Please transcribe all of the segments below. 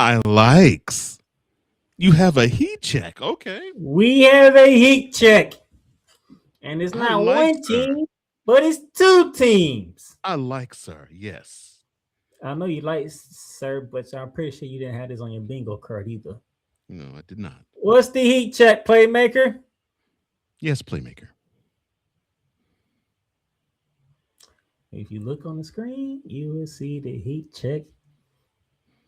I likes. You have a heat check. Okay. We have a heat check. And it's I not like, one sir. team, but it's two teams. I like, sir. Yes. I know you like, sir, but I'm pretty sure you didn't have this on your bingo card either. No, I did not. What's the heat check, Playmaker? Yes, Playmaker. If you look on the screen, you will see the heat check.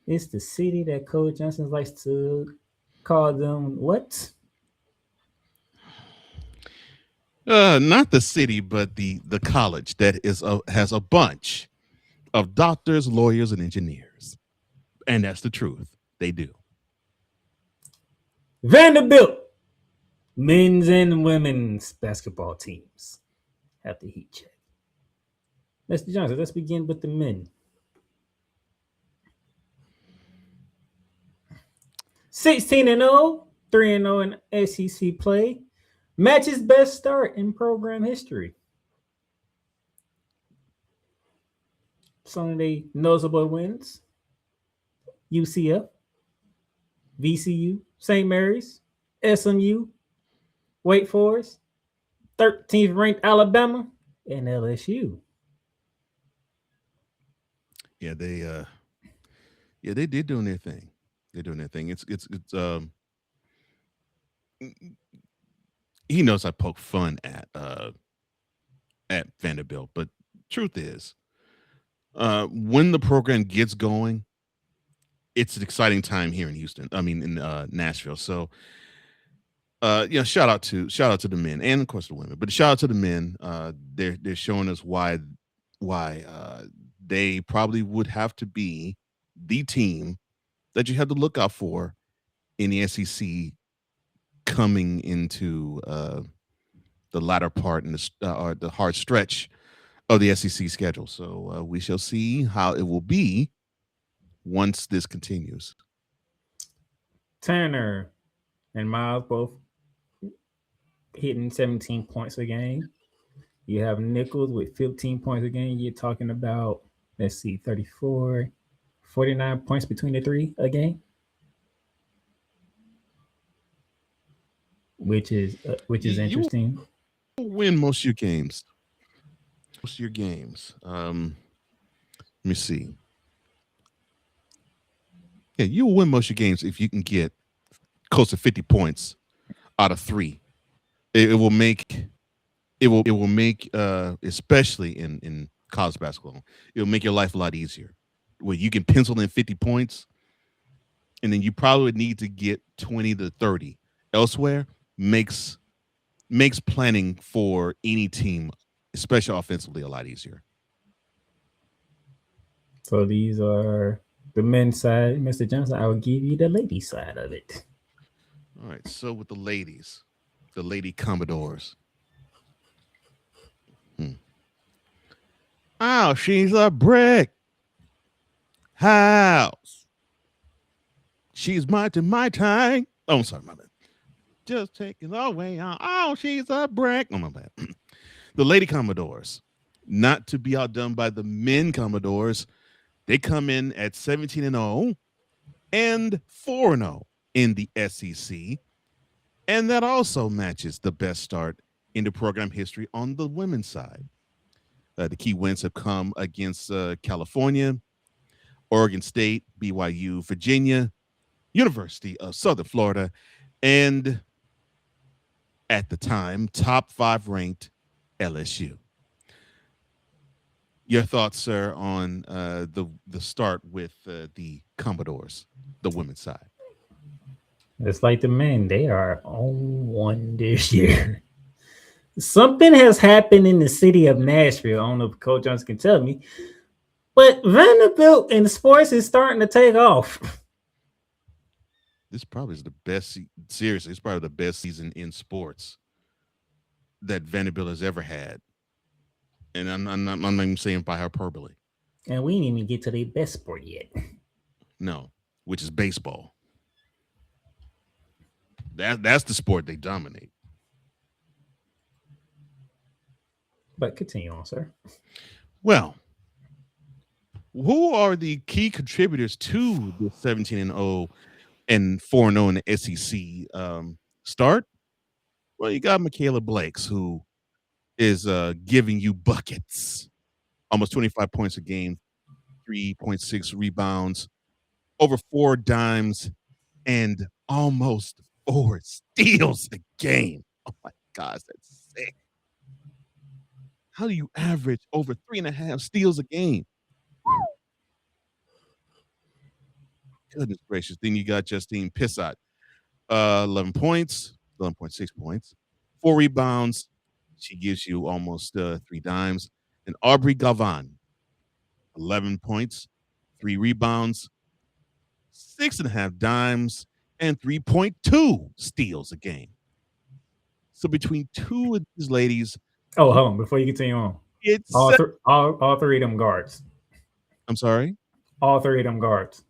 It's the city that Coach Johnson likes to call them what? Not the city, but the college that has a bunch of doctors, lawyers, and engineers. And that's the truth. They do. Vanderbilt. Men's and women's basketball teams have the heat check. Mr. Johnson, let's begin with the men. 16-0, 3-0 in SEC play. Matches best start in program history. Some of the notable wins: UCF, VCU, St. Mary's, SMU, Wake Forest, 13th ranked Alabama, and LSU. Yeah, they did doing their thing. They're doing their thing. It's he knows I poke fun at Vanderbilt, but truth is, when the program gets going, it's an exciting time here in Houston. I mean, in Nashville. So, shout out to the men and of course the women, but shout out to the men. They're showing us why they probably would have to be the team that you have to look out for in the SEC coming into the latter part and or the hard stretch of the SEC schedule. So we shall see how it will be once this continues. Turner and Miles both hitting 17 points a game. You have Nichols with 15 points a game. You're talking about, let's see, 34, 49 points between the three a game, which is You interesting. will win most of your games. Most of your games. Let me see. Yeah, you will win most of your games if you can get close to 50 points out of three. It will make it will make especially in college basketball, it will make your life a lot easier. Where you can pencil in 50 points, and then you probably need to get 20 to 30 elsewhere. Makes planning for any team, especially offensively, a lot easier. So these are the men's side. Mr. Johnson, I will give you the ladies' side of it. All right. So with the ladies, the Lady Commodores. Hmm. Oh, she's a brick house. She's my time. Oh, I'm sorry, my bad. Just taking away. Oh, she's a brick. Oh, my bad. The Lady Commodores, not to be outdone by the men Commodores. They come in at 17-0 and 4-0 in the SEC. And that also matches the best start in the program history on the women's side. The key wins have come against California, Oregon State, BYU, Virginia, University of Southern Florida, and at the time, top 5 ranked LSU. Your thoughts, sir, on the start with the Commodores, the women's side? It's like the men, they are on one this year. Something has happened in the city of Nashville. I don't know if Coach Johnson can tell me, but Vanderbilt in sports is starting to take off. This probably is the best. Seriously, it's probably the best season in sports that Vanderbilt has ever had, and I'm not even saying by hyperbole. And we didn't even get to the best sport yet. No, which is baseball. That's the sport they dominate. But continue on, sir. Well, Who are the key contributors to the 17-0 and 4-0 in the SEC start? Well, you got Michaela Blakes, who is giving you buckets, almost 25 points a game, 3.6 rebounds, over 4 dimes, and almost 4 steals a game. Oh my gosh, that's sick. How do you average over 3.5 steals a game? Goodness gracious. Then you got Justine Pissott, 11 points, 11.6 points, 4 rebounds. She gives you almost 3 dimes. And Aubrey Galvan, 11 points, 3 rebounds, 6.5 dimes, and 3.2 steals a game. So between two of these ladies, Oh, hold on. Before you continue on, it's all three of them guards. I'm sorry. All three of them guards.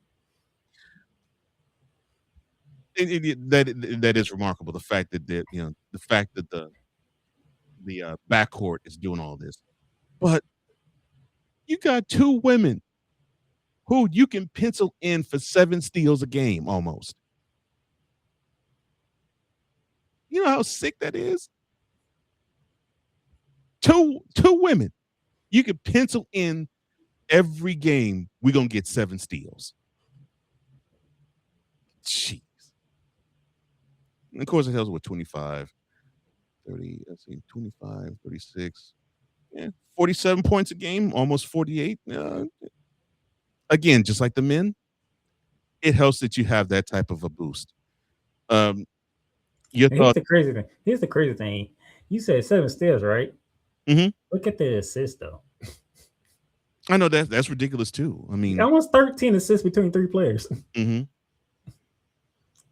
That is remarkable. The fact that the backcourt is doing all this, but you got two women who you can pencil in for 7 steals a game almost. You know how sick that is? Two women. You can pencil in every game, we're gonna get 7 steals. Jeez. And of course it helps with 25, 30, let's see, 25, 36. Yeah, 47 points a game, almost 48. Again, just like the men, it helps that you have that type of a boost. Your And here's thought? the crazy thing. Here's the crazy thing. You said 7 steals, right? Mhm. Look at the assist though. I know that's ridiculous too. I mean, Almost 13 assists between 3 players. mhm,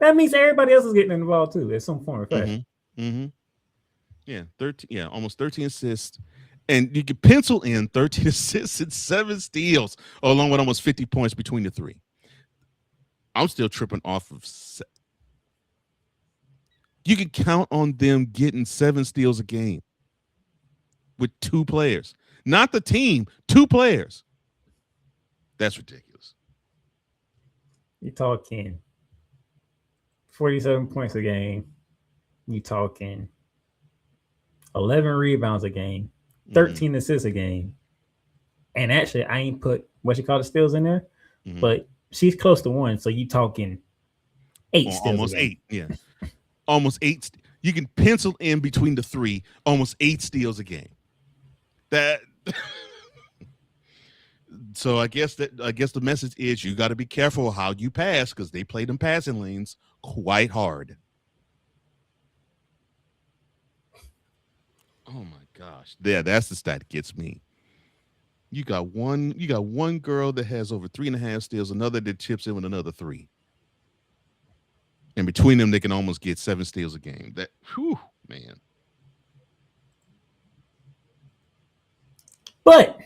That means everybody else is getting involved too, at some form or fashion. mhm, mhm. Yeah, 13. Yeah, almost 13 assists, and you can pencil in 13 assists and 7 steals, along with almost 50 points between the three. I'm still tripping off of. You can count on them getting 7 steals a game with 2 players, not the team, 2 players. That's ridiculous. You talking 47 points a game. You talking 11 rebounds a game, 13 assists a game. And actually, I ain't put what you call the steals in there, but she's close to 1. So you talking 8 steals. Almost 8. Yeah. Almost 8. You can pencil in between the three, almost 8 steals a game. That. So I guess the message is you got to be careful how you pass, because they play them passing lanes quite hard. Oh my gosh. Yeah, that's the stat that gets me. You got one girl that has over 3.5 steals, another that chips in with another 3. And between them, they can almost get 7 steals a game. That, whew, man. But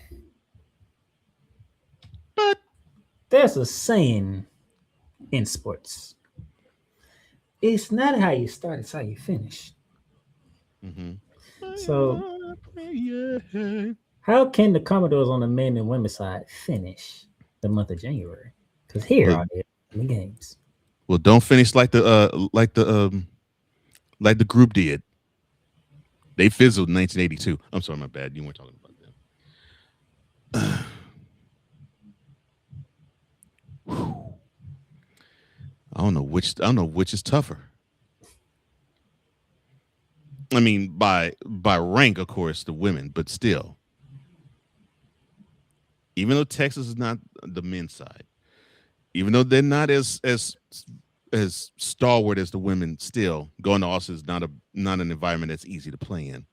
there's a saying in sports. It's not how you start, it's how you finish. Mm-hmm. So, how can the Commodores on the men and women's side finish the month of January? Because here are the games. Well, don't finish like the group did. They fizzled in 1982. I'm sorry, my bad. You weren't talking about them. I don't know which is tougher. I mean, by rank, of course, the women, but still, even though Texas is not the men's side, even though they're not as stalwart as the women, still going to Austin is not an environment that's easy to play in.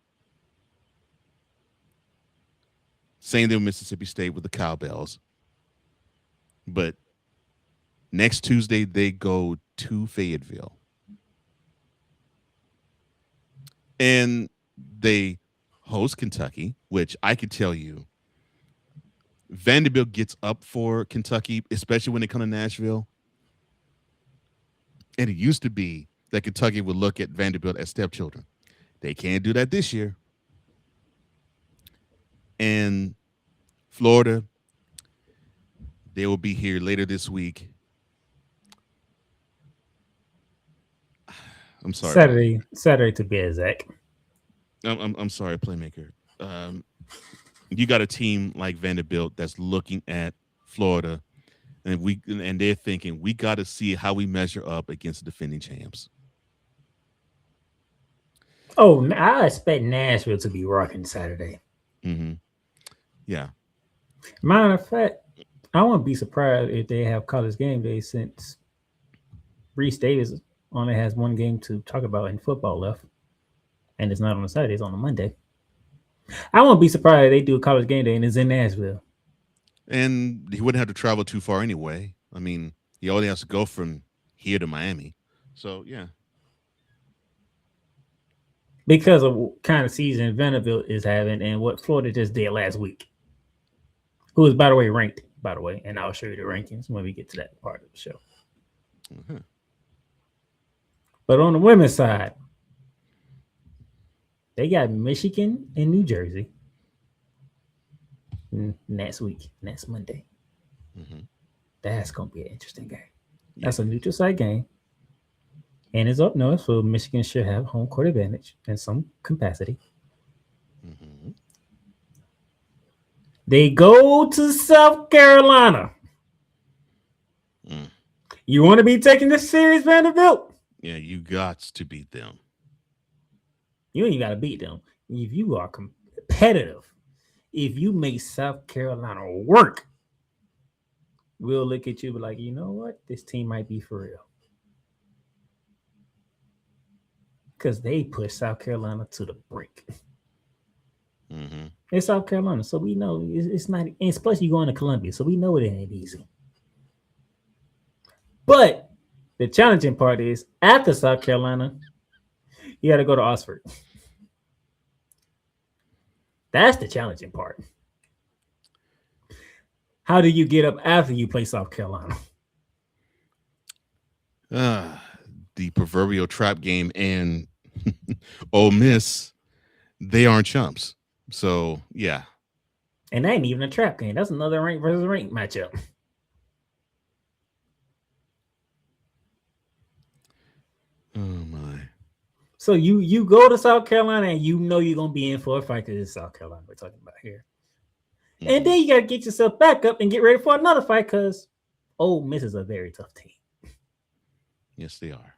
Same thing with Mississippi State with the Cowbells, but next Tuesday they go to Fayetteville, and they host Kentucky, which I could tell you, Vanderbilt gets up for Kentucky, especially when they come to Nashville. And it used to be that Kentucky would look at Vanderbilt as stepchildren. They can't do that this year. And Florida, They will be here later this week. I'm sorry, Playmaker. Saturday to be exact. I'm sorry, Playmaker. Um, you got a team like Vanderbilt that's looking at Florida, and they're thinking we got to see how we measure up against the defending champs. Oh, I expect Nashville to be rocking Saturday. Hmm. Yeah. Matter of fact, I wouldn't be surprised if they have college game day since Reese Davis only has one game to talk about in football left, and it's not on a Saturday; it's on a Monday. I won't be surprised if they do a college game day and it's in Nashville And he wouldn't have to travel too far anyway. I mean, he only has to go from here to Miami. So yeah. because of what kind of season Vanderbilt is having and what Florida just did last week. Who is, by the way, ranked, by the way, and I'll show you the rankings when we get to that part of the show. Uh-huh. But on the women's side, they got Michigan and New Jersey next week, next Monday. Hmm. That's going to be an interesting game. Yeah. That's a neutral site game. And it's up north, so Michigan should have home court advantage in some capacity. Hmm. They go to South Carolina. Mm. You want to be taking this series, Vanderbilt? Yeah, you got to beat them. You ain't got to beat them. If you are competitive, if you make South Carolina work, we'll look at you and be like, you know what? This team might be for real. Because they push South Carolina to the brink. Hmm. It's South Carolina, so we know it's not. And plus, you going to Columbia, so we know it ain't easy. But the challenging part is after South Carolina, you got to go to Oxford. That's the challenging part. How do you get up after you play South Carolina? The proverbial trap game and Ole Miss, they aren't chumps. So yeah. And that ain't even a trap game. That's another rank versus rank matchup. Oh my. So you go to South Carolina and you know you're gonna be in for a fight because it's South Carolina we're talking about here. Mm-hmm. And then you gotta get yourself back up and get ready for another fight because Ole Miss is a very tough team. Yes, they are.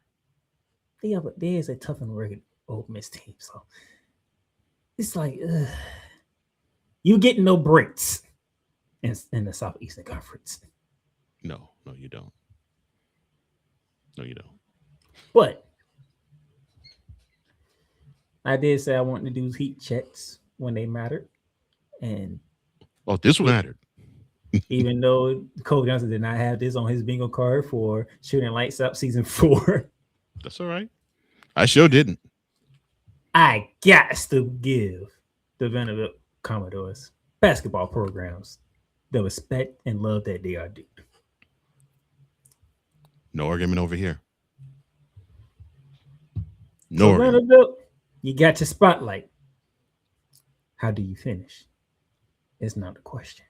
Yeah, but there is a tough and rugged Ole Miss team. So it's like you get no breaks in the Southeastern Conference. No, you don't. No, you don't. But I did say I wanted to do heat checks when they mattered. And this mattered. Even though Cole Johnson did not have this on his bingo card for shooting lights up season 4. That's all right. I sure didn't. I got to give the Vanderbilt Commodores basketball programs the respect and love that they are due. No argument over here. No so Vanderbilt, you got your spotlight. How do you finish? It's not a question.